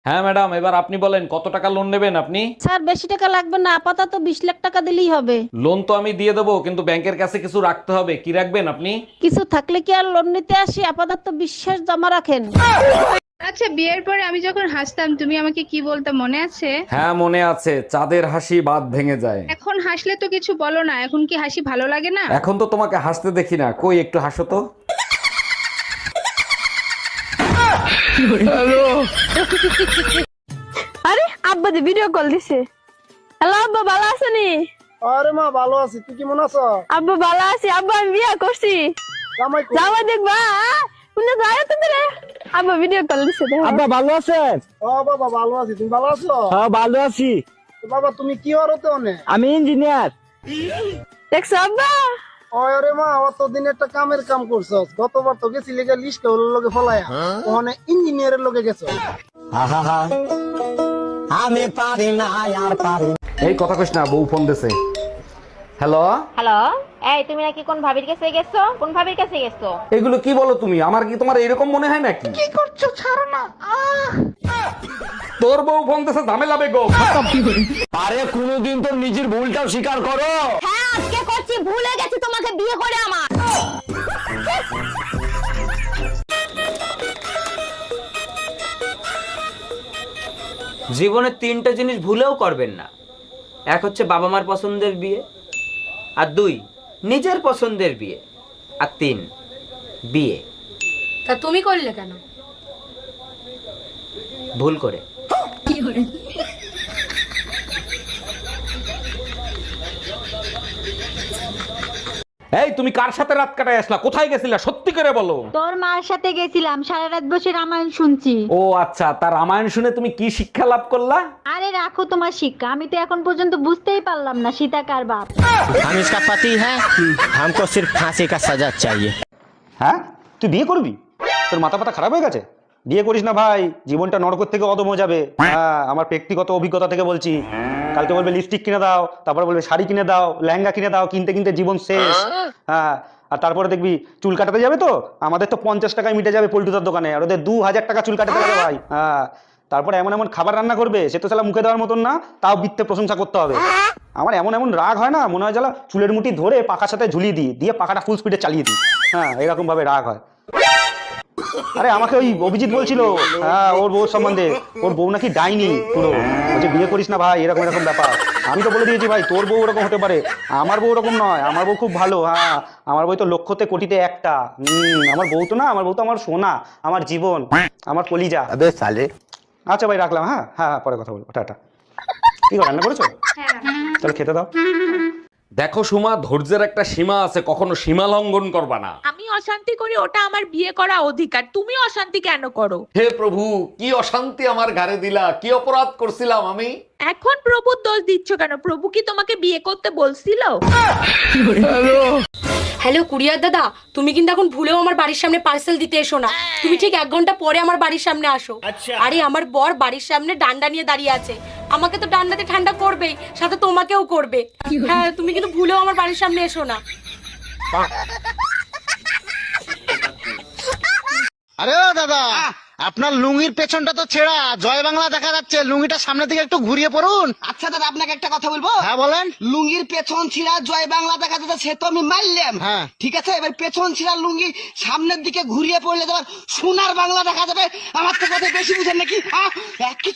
হ্যাঁ ম্যাডাম, এবার আপনি বলেন কত টাকা লোন নেবেন আপনি? স্যার বেশি টাকা লাগবে না, আপাতত 20 লাখ টাকা দিলেই হবে। লোন তো আমি দিয়ে দেবো, কিন্তু ব্যাংকের কাছে কিছু রাখতে হবে। কি রাখবেন আপনি? কিছু থাকলে কি আর লোন নিতে আসি? আপাতত বিশ্বাস জমা রাখেন। আচ্ছা, বিয়ের পরে আমি যখন হাসতাম তুমি আমাকে কি বলতে মনে আছে? হ্যাঁ মনে আছে, চাঁদের হাসি বাদ ভেঙে যায়। এখন হাসলে তো কিছু বলো না, এখন কি হাসি ভালো লাগে না? এখন তো তোমাকে হাসতে দেখি না, কই একটু হাসো তো। আরে আব্বা দি ভিডিও কল দিছে। হ্যালো আব্বা, ভালো আছেনি? আরে মা ভালো আছি, তুই কেমন আছো? আব্বা ভালো আছি, আব্বা আমি বিয়ে করছি। জামাই কই? যাওয়া দেখবা শুনে যায় তো রে। আব্বা ভিডিও কল দিছে দেখো। আব্বা ভালো আছেন? ও বাবা ভালো আছি, তুমি ভালো আছো? হ্যাঁ ভালো আছি। তো বাবা তুমি কি হরতে অনে? আমি ইঞ্জিনিয়ার। দেখছো আব্বা? আরে মা অত দিন একটা কামের কাম করছস, গতবার তো গেছি লেগে লিস্ট হল লগে ফলায়া, ওখানে ইঞ্জিনিয়ারের লগে গেছো। আমি পারি না আর পারি। এই কথা কইস না, বউ ফোন দিছে। হ্যালো। হ্যালো, এই তুমি নাকি কোন ভাবির কাছে গেছো? কোন ভাবির কাছে গেছো? এগুলো কি বলো তুমি? আমার কি তোমার এরকম মনে হয় নাকি? কি করছো? ছাড়ো না। তোর বউ ফোন দিছে, ঝামেলা বেগো। আরে কোনোদিন তোর নিজের ভুলটাও স্বীকার করো। হ্যাঁ আজকে করছি, ভুলে গেছি তোমাকে বিয়ে করে আমার। জীবনে তিনটা জিনিস ভুলেও করবেন না। এক হচ্ছে বাবা মার পছন্দের বিয়ে, আর দুই নিজের পছন্দের বিয়ে, আর তিন বিয়ে। তা তুমি করলে কেন? ভুল করে। এই তুমি কার সাথে রাত কাটায় আসলা? কোথায় গেছিলা সত্যি করে বলো। তোর মার সাথে গেছিলাম, সারা রাত বসে রামায়ণ শুনছি। ও আচ্ছা, তার রামায়ণ শুনে তুমি কি শিক্ষা লাভ করলা? আরে রাখো তোমার শিক্ষা, আমি তো এখন পর্যন্ত বুঝতেই পারলাম না সীতা কার বাপ। हम इसका पति है, हमको सिर्फ फांसी का सजा चाहिए। হ্যাঁ তুই বিয়ে করবি? তোর মাথা পাতা খারাপ হয়ে গেছে? বিয়ে করিস না ভাই, জীবনটা নরকের থেকে অদম হয়ে যাবে। হ্যাঁ আমার ব্যক্তিগত অভিজ্ঞতা থেকে বলছি। কালকে বলবে লিপস্টিক কিনে দাও, তারপর বলবে শাড়ি কিনে দাও, লেহেঙ্গা কিনে দাও, কিনতে কিনতে জীবন শেষ। হ্যাঁ আর তারপরে দেখবি চুল কাটাতে যাবে, তো আমাদের তো 50 টাকায় মিটে যাবে পল্টুদার দোকানে, আর ওদের 2000 টাকা চুল কাটাতে লাগে ভাই। হ্যাঁ তারপরে এমন এমন খাবার রান্না করবে, সে তো শালা মুখে দেওয়ার মতন না, তাও বৃত্তে প্রশংসা করতে হবে। আমার এমন এমন রাগ হয় না, মনে হয় জ্বালা চুলের মুঠি ধরে পাখার সাথে ঝুলিয়ে দিই, দিয়ে পাখাটা ফুল স্পিডে চালিয়ে দিই। হ্যাঁ এরকম ভাবে রাগ হয়। আরে আমাকে ওই অভিজিৎ বলছিল, হ্যাঁ ওর বউর সম্বন্ধে, ওর বউ নাকি ডাইনি পুরো, বলছে বিয়ে করিস না ভাই, এরকম এরকম ব্যাপার। আমি তো বলে দিয়েছি ভাই তোর বউ ওরকম হতে পারে, আমার বউ ওরকম নয়, আমার বউ খুব ভালো। হ্যাঁ আমার বউ তো লক্ষতে কোটিতে একটা। আমার বউ তো না, আমার বউ তো আমার সোনা, আমার জীবন, আমার কলিজা। अबे साले। আচ্ছা ভাই রাখলাম। হ্যাঁ হ্যাঁ পরে কথা বলবো, টাটা। কি করে রান্না করেছো? তাহলে খেতে দাও। দেখো সুমা, ধৈর্যের একটা সীমা আছে, কখনো সীমা লঙ্ঘন করবা না। আমি অশান্তি করি, ওটা আমার বিয়ে করা অধিকার। তুমি অশান্তি কেন করো? হে প্রভু, কি অশান্তি আমার ঘাড়ে দিলা, কি অপরাধ করছিলাম আমি? এখন প্রভুর দোষ দিচ্ছ কেন? প্রভু কি তোমাকে বিয়ে করতে বলছিল? হ্যালো কুরিয়ার দাদা, তুমি কিন্তু এখন ভুলেও আমার বাড়ির সামনে পার্সেল দিতে এসো না। তুমি ঠিক 1 ঘন্টা পরে আমার বাড়ির সামনে আসো। আরে আমার বর বাড়ির সামনে ডান্ডা নিয়ে দাঁড়িয়ে আছে, আমাকে তো ডান্ডাতে ঠান্ডা করবেই, সাথে তোমাকেও করবে। হ্যাঁ তুমি কিন্তু ভুলেও আমার বাড়ির সামনে এসো না। আরে ও দাদা, আপনার লুঙ্গির পেছনটা তো ছেঁড়া, জয় বাংলা দেখা যাচ্ছে, লুঙ্গিটা সামনের দিকে একটু ঘুরিয়ে পড়ুন। আচ্ছা দাদা আপনাকে একটা কথা বলবো। হ্যাঁ বলেন। লুঙ্গির পেছন ছিঁড়া জয় বাংলা দেখা যাচ্ছে, সে তো আমি মারলাম। হ্যাঁ। ঠিক আছে, এবার পেছন ছিঁড়া লুঙ্গি সামনের দিকে ঘুরিয়ে পড়লে তোমার সোনার বাংলা দেখা যাবে। আমার তো কথা বেশি বুঝেন নাকি? একই